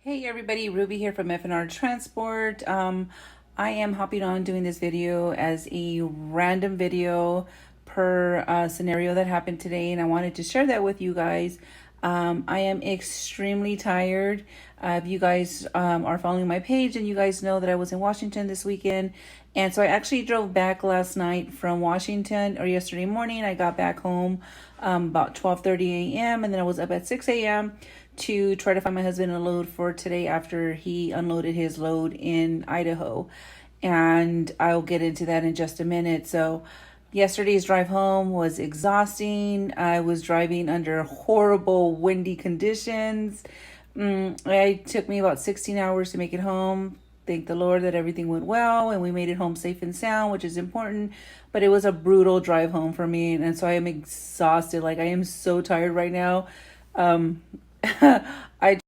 Hey everybody, Ruby here from F&R Transport. I am hopping on doing this video as a random video per scenario that happened today, and I wanted to share that with you guys. I am extremely tired. If you guys are following my page, and you guys know that I was in Washington this weekend, and so I actually drove back last night from Washington, or yesterday morning. I got back home about 12:30 a.m. and then I was up at 6 a.m. to try to find my husband a load for today after he unloaded his load in Idaho. And I'll get into that in just a minute. So yesterday's drive home was exhausting. I was driving under horrible windy conditions. It took me about 16 hours to make it home. Thank the Lord that everything went well and we made it home safe and sound, which is important. But it was a brutal drive home for me. And so I am exhausted. Like, I am so tired right now. Um, I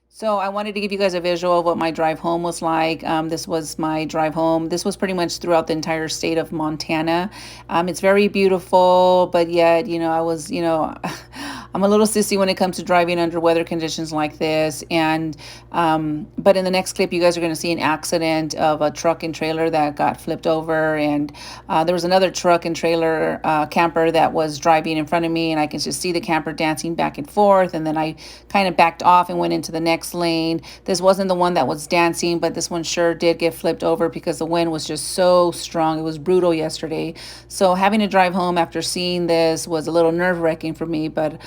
So I wanted to give you guys a visual of what my drive home was like. This was my drive home. This was pretty much throughout the entire state of Montana. It's very beautiful, but yet, I was, I'm a little sissy when it comes to driving under weather conditions like this. But in the next clip, you guys are going to see an accident of a truck and trailer that got flipped over. And there was another truck and trailer camper that was driving in front of me, and I can just see the camper dancing back and forth. And then I kind of backed off and went into the next lane. This wasn't the one that was dancing, but this one sure did get flipped over because the wind was just so strong. It was brutal yesterday. So having to drive home after seeing this was a little nerve-wracking for me, but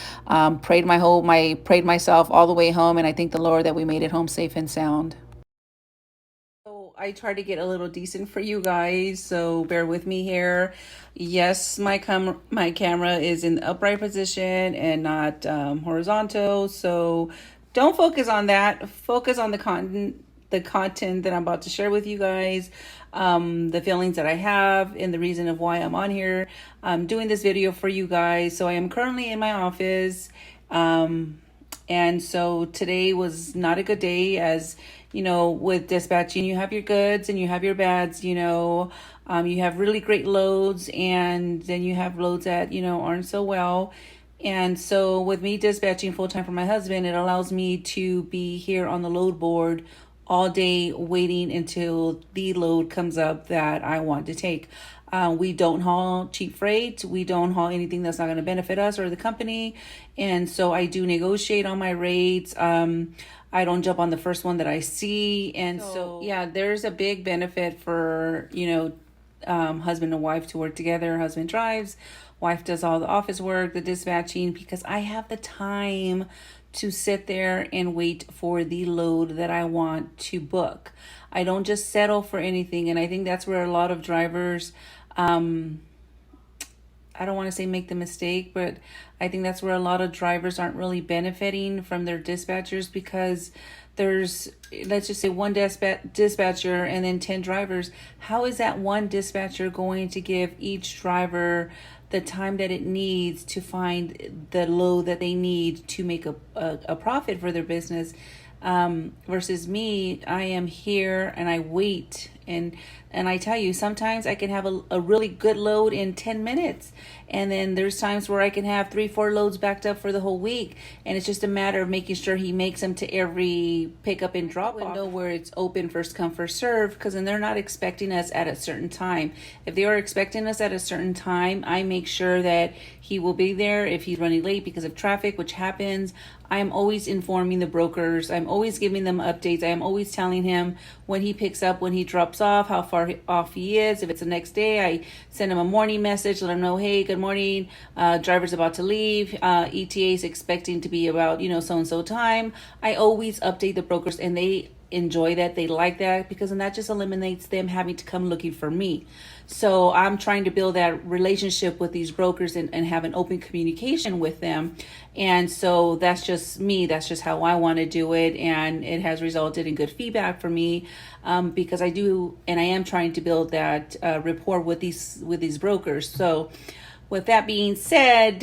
prayed myself all the way home, and I thank the Lord that we made it home safe and sound. So I try to get a little decent for you guys, so bear with me here. Yes, my camera is in the upright position and not horizontal, so don't focus on that. Focus on the content that I'm about to share with you guys, the feelings that I have, and the reason of why I'm on here. I'm doing this video for you guys. So I am currently in my office. And so today was not a good day, as with dispatching, you have your goods and you have your bads. You have really great loads, and then you have loads that, aren't so well. And so with me dispatching full time for my husband, it allows me to be here on the load board all day waiting until the load comes up that I want to take. We don't haul cheap freight. We don't haul anything that's not going to benefit us or the company. And so I do negotiate on my rates. I don't jump on the first one that I see. And so yeah, there's a big benefit for, husband and wife to work together. Husband drives, wife does all the office work, the dispatching, because I have the time to sit there and wait for the load that I want to book. I don't just settle for anything. And I think that's where a lot of drivers, I don't want to say make the mistake, but I think that's where a lot of drivers aren't really benefiting from their dispatchers, because there's, let's just say, one dispatcher and then 10 drivers. How is that one dispatcher going to give each driver the time that it needs to find the load that they need to make a profit for their business? Versus me, I am here and I wait, and I tell you, sometimes I can have a really good load in 10 minutes, and then there's times where I can have 3-4 loads backed up for the whole week, and it's just a matter of making sure he makes them to every pickup and drop window where it's open, first come first serve, because then they're not expecting us at a certain time. If they are expecting us at a certain time, I make sure that he will be there. If he's running late because of traffic, which happens, I'm always informing the brokers. I'm always giving them updates. I am always telling him when he picks up, when he drops off, how far off he is. If it's the next day, I send him a morning message, let him know, hey, good morning, driver's about to leave, ETA is expecting to be about, so-and-so time. I always update the brokers, and they enjoy that. They like that, because then that just eliminates them having to come looking for me. So I'm trying to build that relationship with these brokers, and have an open communication with them. And so that's just me. That's just how I want to do it. And it has resulted in good feedback for me, because I do, and I am trying to build that rapport with these brokers. So with that being said,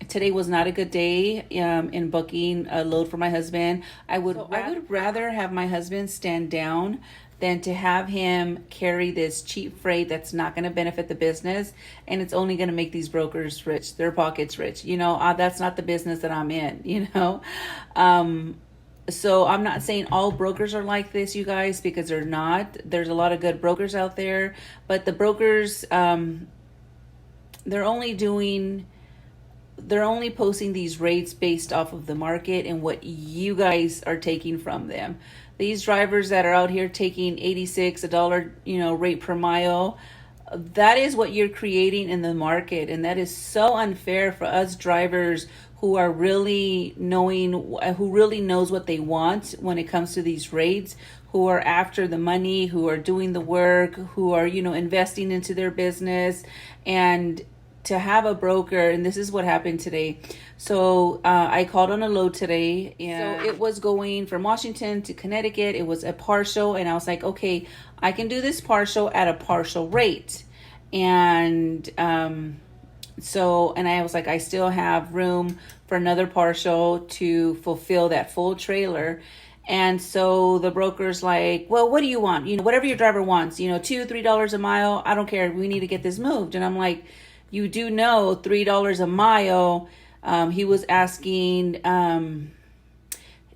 today was not a good day in booking a load for my husband. I would rather have my husband stand down than to have him carry this cheap freight that's not going to benefit the business, and it's only going to make these brokers rich, their pockets rich. That's not the business that I'm in. So I'm not saying all brokers are like this, you guys, because they're not. There's a lot of good brokers out there, but the brokers, they're only doing they're only posting these rates based off of the market and what you guys are taking from them. These drivers that are out here taking 86 a dollar, rate per mile, that is what you're creating in the market, and that is so unfair for us drivers who are really who really knows what they want when it comes to these rates, who are after the money, who are doing the work, who are investing into their business. And to have a broker, and this is what happened today. So I called on a load today, and so it was going from Washington to Connecticut. It was a partial, and I was like, okay, I can do this partial at a partial rate. And and I was like, I still have room for another partial to fulfill that full trailer. And so the broker's like, well, what do you want? Whatever your driver wants, $2-3 a mile. I don't care. We need to get this moved. And I'm like, you do know $3 a mile. He was asking,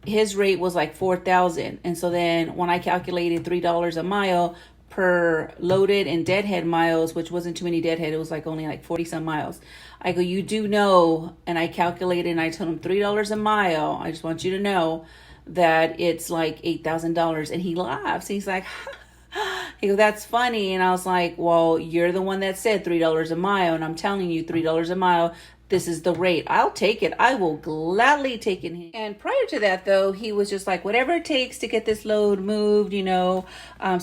his rate was like 4,000. And so then when I calculated $3 a mile per loaded and deadhead miles, which wasn't too many deadhead, it was like only like 40 some miles. I go, you do know, and I calculated and I told him $3 a mile. I just want you to know that it's like $8,000. And he laughs. He's like, he goes, that's funny. And I was like, well, you're the one that said $3 a mile, and I'm telling you $3 a mile. This is the rate. I'll take it. I will gladly take it. And prior to that, though, he was just like, whatever it takes to get this load moved, so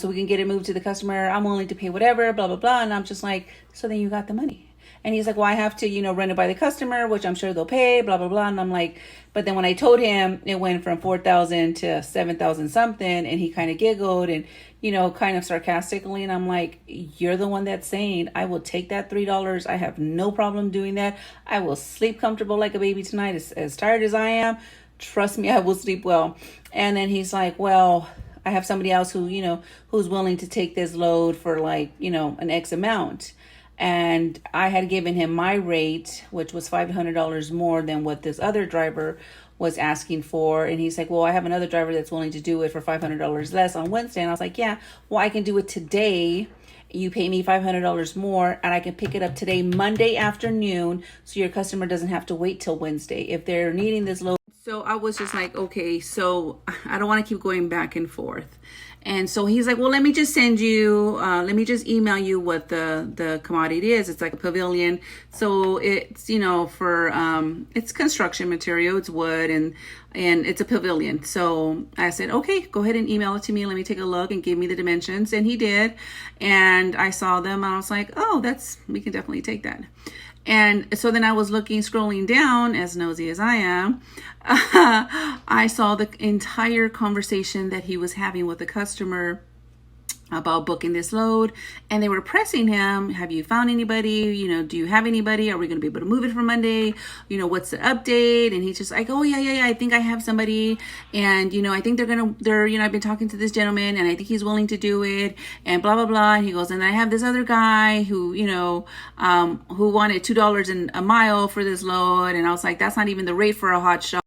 we can get it moved to the customer. I'm willing to pay whatever, blah, blah, blah. And I'm just like, so then you got the money. And he's like, well, I have to, run it by the customer, which I'm sure they'll pay, blah, blah, blah. And I'm like, but then when I told him it went from 4,000 to 7,000 something, and he kind of giggled and, kind of sarcastically. And I'm like, you're the one that's saying, I will take that $3. I have no problem doing that. I will sleep comfortable like a baby tonight. As tired as I am, trust me, I will sleep well. And then he's like, well, I have somebody else who, who's willing to take this load for like, an X amount. And I had given him my rate, which was $500 more than what this other driver was asking for. And he's like, well, I have another driver that's willing to do it for $500 less on Wednesday. And I was like, yeah, well, I can do it today. You pay me $500 more, and I can pick it up today, Monday afternoon, so your customer doesn't have to wait till Wednesday if they're needing this load. So I was just like, okay, so I don't want to keep going back and forth. And so he's like, well, let me just send you, let me just email you what the commodity is. It's like a pavilion. So it's, it's construction material, it's wood, and it's a pavilion. So I said, okay, go ahead and email it to me. Let me take a look, and give me the dimensions. And he did. And I saw them, and I was like, oh, we can definitely take that. And so then I was scrolling down, as nosy as I am, I saw the entire conversation that he was having with the customer about booking this load. And they were pressing him, have you found anybody? Do you have anybody? Are we going to be able to move it for Monday? What's the update? And he's just like, oh, yeah, I think I have somebody. And, I think I've been talking to this gentleman, and I think he's willing to do it, and blah, blah, blah. And he goes, and I have this other guy who, who wanted $2 a mile for this load. And I was like, that's not even the rate for a Hotshot.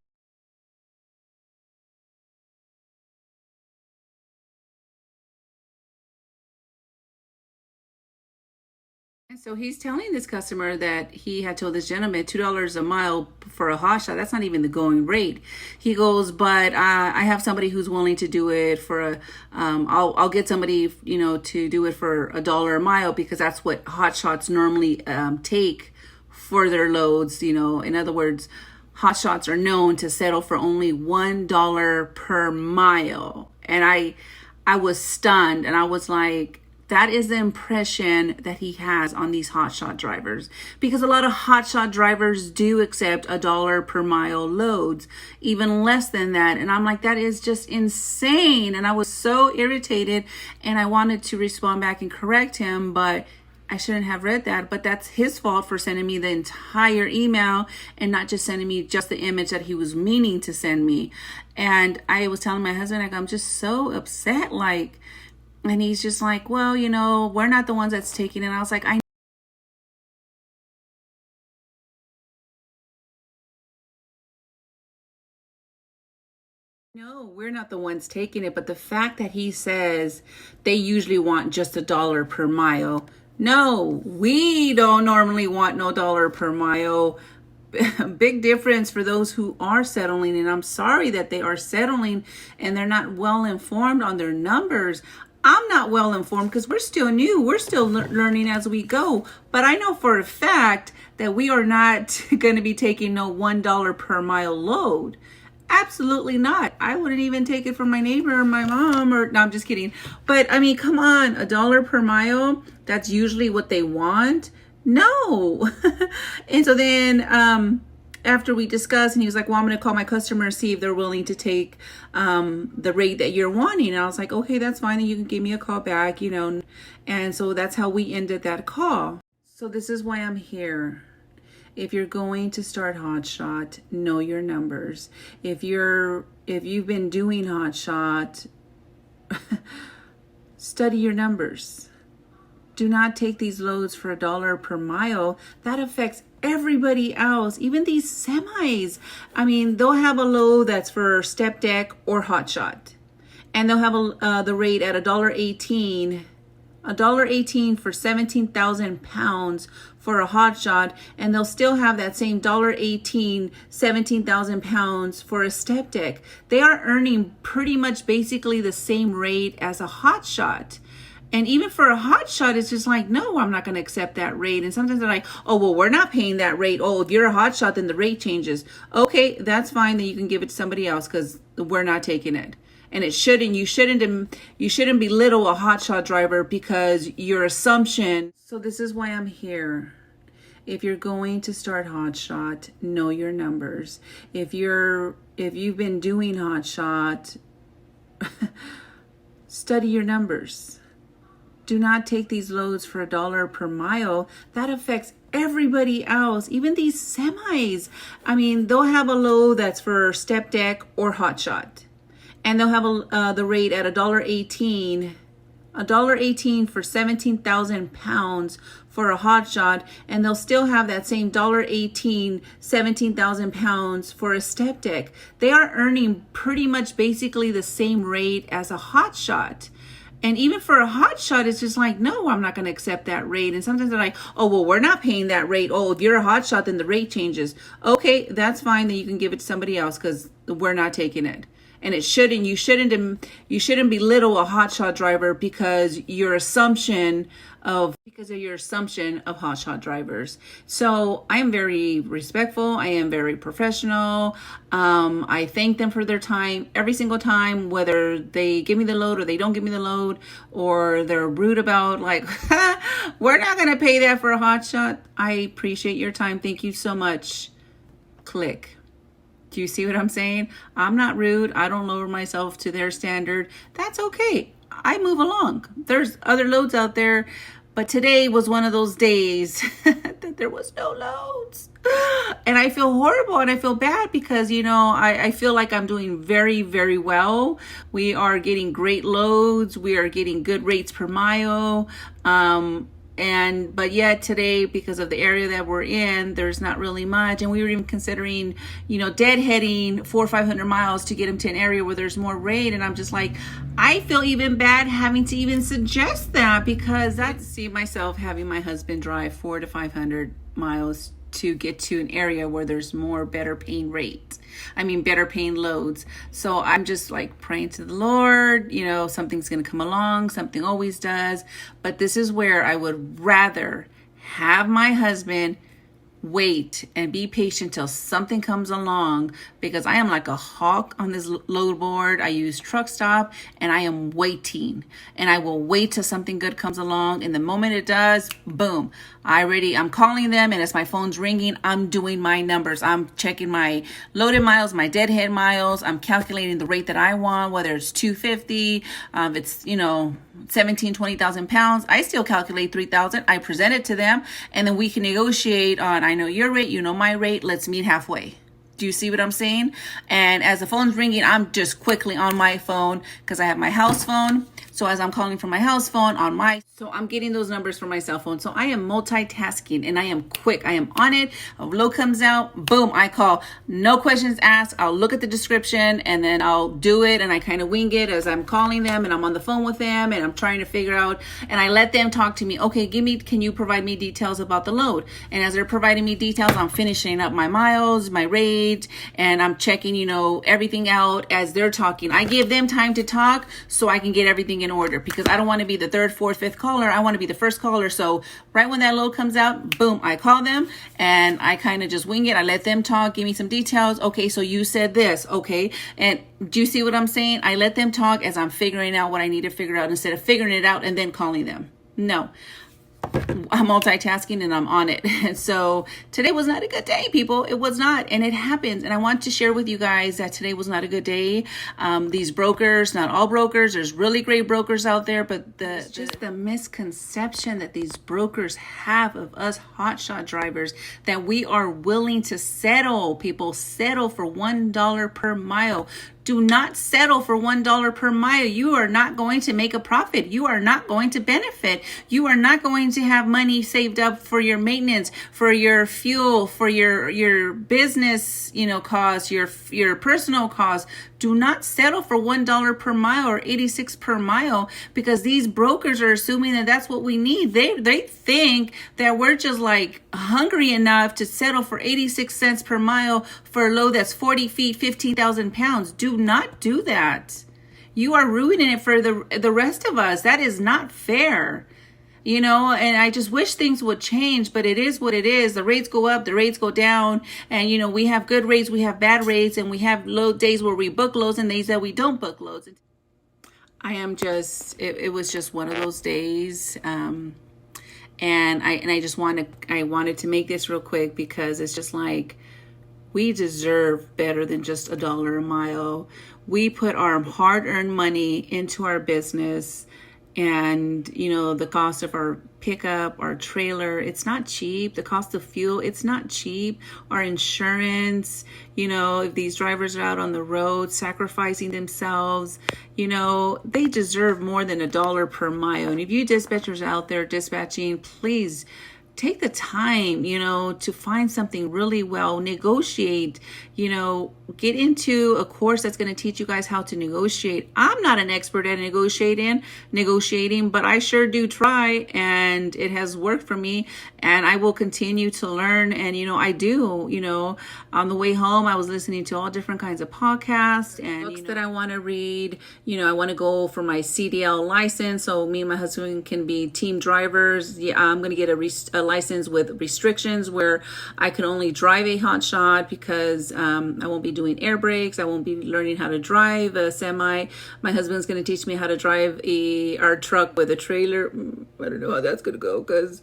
And so he's telling this customer that he had told this gentleman $2 a mile for a Hotshot. That's not even the going rate. He goes, but I have somebody who's willing to do it for I'll get somebody, to do it for $1 a mile, because that's what Hotshots normally take for their loads. In other words, Hotshots are known to settle for only $1 per mile. And I was stunned, and I was like, that is the impression that he has on these Hotshot drivers, because a lot of Hotshot drivers do accept $1 per mile loads, even less than that. And I'm like, that is just insane. And I was so irritated, and I wanted to respond back and correct him, but I shouldn't have read that. But that's his fault for sending me the entire email and not just sending me just the image that he was meaning to send me. And I was telling my husband, like, I'm just so upset, and he's just like, well, we're not the ones that's taking it. And I was like, I No, we're not the ones taking it, but the fact that he says they usually want just $1 per mile. No, we don't normally want no dollar per mile. Big difference for those who are settling, and I'm sorry that they are settling and they're not well informed on their numbers. I'm not well informed because we're still new. We're still learning as we go. But I know for a fact that we are not going to be taking no $1 per mile load. Absolutely not. I wouldn't even take it from my neighbor or my mom, or no, I'm just kidding. But I mean, come on, $1 per mile, that's usually what they want. No. And so then after we discussed, and he was like, well, I'm going to call my customer and see if they're willing to take the rate that you're wanting. And I was like, okay, that's fine. And you can give me a call back, you know. And so that's how we ended that call. So this is why I'm here. If you're going to start Hotshot, know your numbers. If you've been doing Hotshot, study your numbers. Do not take these loads for $1 per mile. That affects everybody else, even these semis. I mean, they'll have a load that's for step deck or Hotshot, and they'll have the rate at $1.18. $1.18 for 17,000 pounds for a Hotshot, and they'll still have that same $1.18, 17,000 pounds for a step deck. They are earning pretty much basically the same rate as a Hotshot. And even for a Hotshot, it's just like, no, I'm not going to accept that rate. And sometimes they're like, oh, well, we're not paying that rate. Oh, if you're a Hotshot, then the rate changes. Okay, that's fine. Then you can give it to somebody else because we're not taking it. And you shouldn't belittle a Hotshot driver because your assumption. So this is why I'm here. If you're going to start Hotshot, know your numbers. If you've been doing Hotshot, study your numbers. Do not take these loads for $1 per mile. That affects everybody else, even these semis. I mean, they'll have a load that's for step deck or Hotshot, and they'll have the rate at $1.18. $1.18 for 17,000 pounds for a Hotshot, and they'll still have that same $1.18, 17,000 pounds for a step deck. They are earning pretty much basically the same rate as a Hotshot. And even for a Hotshot, it's just like, no, I'm not going to accept that rate. And sometimes they're like, oh, well, we're not paying that rate. Oh, if you're a Hotshot, then the rate changes. Okay, that's fine. Then you can give it to somebody else because we're not taking it. And you shouldn't belittle a Hotshot driver because of your assumption of Hotshot drivers. So I am very respectful. I am very professional. I thank them for their time every single time, whether they give me the load or they don't give me the load, or they're rude about like, we're not going to pay that for a Hotshot. I appreciate your time. Thank you so much. Click. Do you see what I'm saying? I'm not rude. I don't lower myself to their standard. That's okay. I move along. There's other loads out there, but today was one of those days that there was no loads. And I feel horrible and I feel bad because, you know, I feel like I'm doing very, very well. We are getting great loads. We are getting good rates per mile. But yet today, because of the area that we're in, there's not really much. And we were even considering, you know, deadheading 400 or 500 miles to get them to an area where there's more rate. And I'm just like, I feel even bad having to even suggest that, because I see myself having my husband drive 400 to 500 miles to get to an area where there's more better paying loads. So I'm just like praying to the Lord, you know, something's going to come along. Something always does. But this is where I would rather have my husband wait and be patient till something comes along, because I am like a hawk on this load board. I use truck stop and I am waiting, and I will wait till something good comes along. And the moment it does, boom, I'm calling them, and as my phone's ringing, I'm doing my numbers. I'm checking my loaded miles, my deadhead miles. I'm calculating the rate that I want, whether it's 250, if it's, you know, 17, 20,000 pounds. I still calculate 3,000. I present it to them, and then we can negotiate on, I know your rate, you know my rate, let's meet halfway. Do you see what I'm saying? And as the phone's ringing, I'm just quickly on my phone because I have my house phone. So So as I'm calling from my house phone so I'm getting those numbers from my cell phone. So I am multitasking and I am quick. I am on it. A load comes out, boom, I call. No questions asked. I'll look at the description and then I'll do it, and I kind of wing it as I'm calling them and I'm on the phone with them and I'm trying to figure out, and I let them talk to me. Okay, can you provide me details about the load? And as they're providing me details, I'm finishing up my miles, my rate, and I'm checking, everything out as they're talking. I give them time to talk so I can get everything in order, because I don't want to be the third, fourth, fifth caller. I want to be the first caller. So right when that load comes out, boom, I call them and I kind of just wing it. I let them talk, give me some details. Okay, so you said this. Okay. And do you see what I'm saying? I let them talk as I'm figuring out what I need to figure out instead of figuring it out and then calling them. No. I'm multitasking and I'm on it. And so today was not a good day, people. It was not. And it happens. And I want to share with you guys that today was not a good day. These brokers, not all brokers, there's really great brokers out there, but the misconception that these brokers have of us hotshot drivers, that we are willing to settle for $1 per mile. Do not settle for $1 per mile. You are not going to make a profit. You are not going to benefit. You are not going to have money saved up for your maintenance, for your fuel, for your business, costs, your personal costs. Do not settle for $1 per mile or 86 per mile, because these brokers are assuming that that's what we need. They think that we're just like hungry enough to settle for 86 cents per mile for a load that's 40 feet, 15,000 pounds. Do not do that. You are ruining it for the rest of us. That is not fair. And I just wish things would change, but it is what it is. The rates go up, the rates go down, and we have good rates, we have bad rates, and we have load days where we book loads and days that we don't book loads. It was just one of those days. And I wanted to make this real quick, because it's just like, we deserve better than just $1 a mile. We put our hard-earned money into our business, and the cost of our pickup, our trailer, it's not cheap. The cost of fuel, it's not cheap. Our insurance, if these drivers are out on the road sacrificing themselves, they deserve more than $1 per mile. And if you dispatchers out there dispatching, please take the time, to find something really well, negotiate, get into a course that's going to teach you guys how to negotiate. I'm not an expert at negotiating, but I sure do try, and it has worked for me, and I will continue to learn. And, I do, on the way home, I was listening to all different kinds of podcasts and books that I want to read. I want to go for my CDL license, so me and my husband can be team drivers. Yeah, I'm going to get a license with restrictions where I can only drive a hotshot, because I won't be doing air brakes. I won't be learning how to drive a semi. My husband's going to teach me how to drive our truck with a trailer. I don't know how that's going to go, because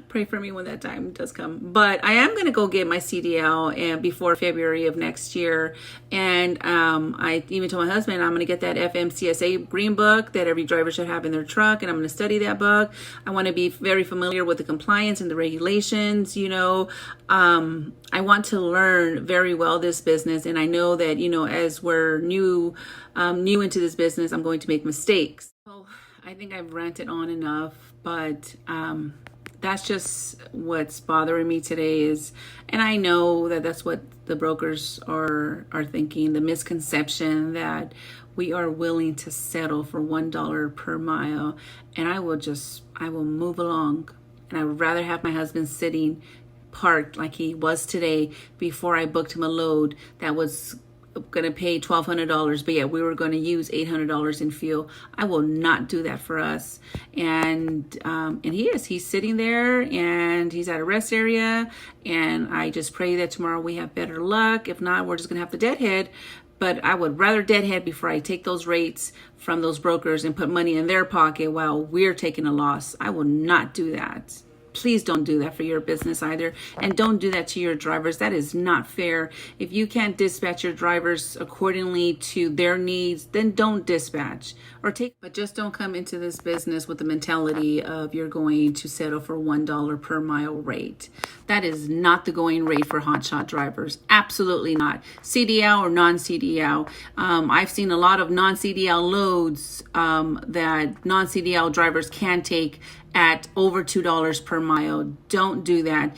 pray for me when that time does come. But I am going to go get my CDL and before February of next year. And I even told my husband I'm going to get that FMCSA green book that every driver should have in their truck, and I'm going to study that book. I want to be very familiar with the compliance and the regulations. I want to learn very well this business, and I know that as we're new into this business, I'm going to make mistakes. So I think I've ranted on enough, but that's just what's bothering me today and I know that that's what the brokers are thinking, the misconception that we are willing to settle for $1 per mile. And I will move along, and I would rather have my husband sitting parked like he was today before I booked him a load that was going to pay $1,200, but yet we were going to use $800 in fuel. I will not do that for us. And he's sitting there, and he's at a rest area, and I just pray that tomorrow we have better luck. If not, we're just going to have to deadhead. But I would rather deadhead before I take those rates from those brokers and put money in their pocket while we're taking a loss. I will not do that. Please don't do that for your business either. And don't do that to your drivers. That is not fair. If you can't dispatch your drivers accordingly to their needs, then don't dispatch but just don't come into this business with the mentality of you're going to settle for $1 per mile rate. That is not the going rate for hotshot drivers. Absolutely not. CDL or non-CDL. I've seen a lot of non-CDL loads that non-CDL drivers can take at over $2 per mile. Don't do that.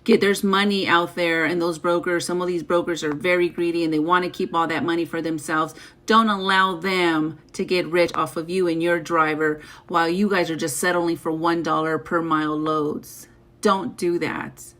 There's money out there, and those brokers, some of these brokers are very greedy and they want to keep all that money for themselves. Don't allow them to get rich off of you and your driver while you guys are just settling for $1 per mile loads. Don't do that.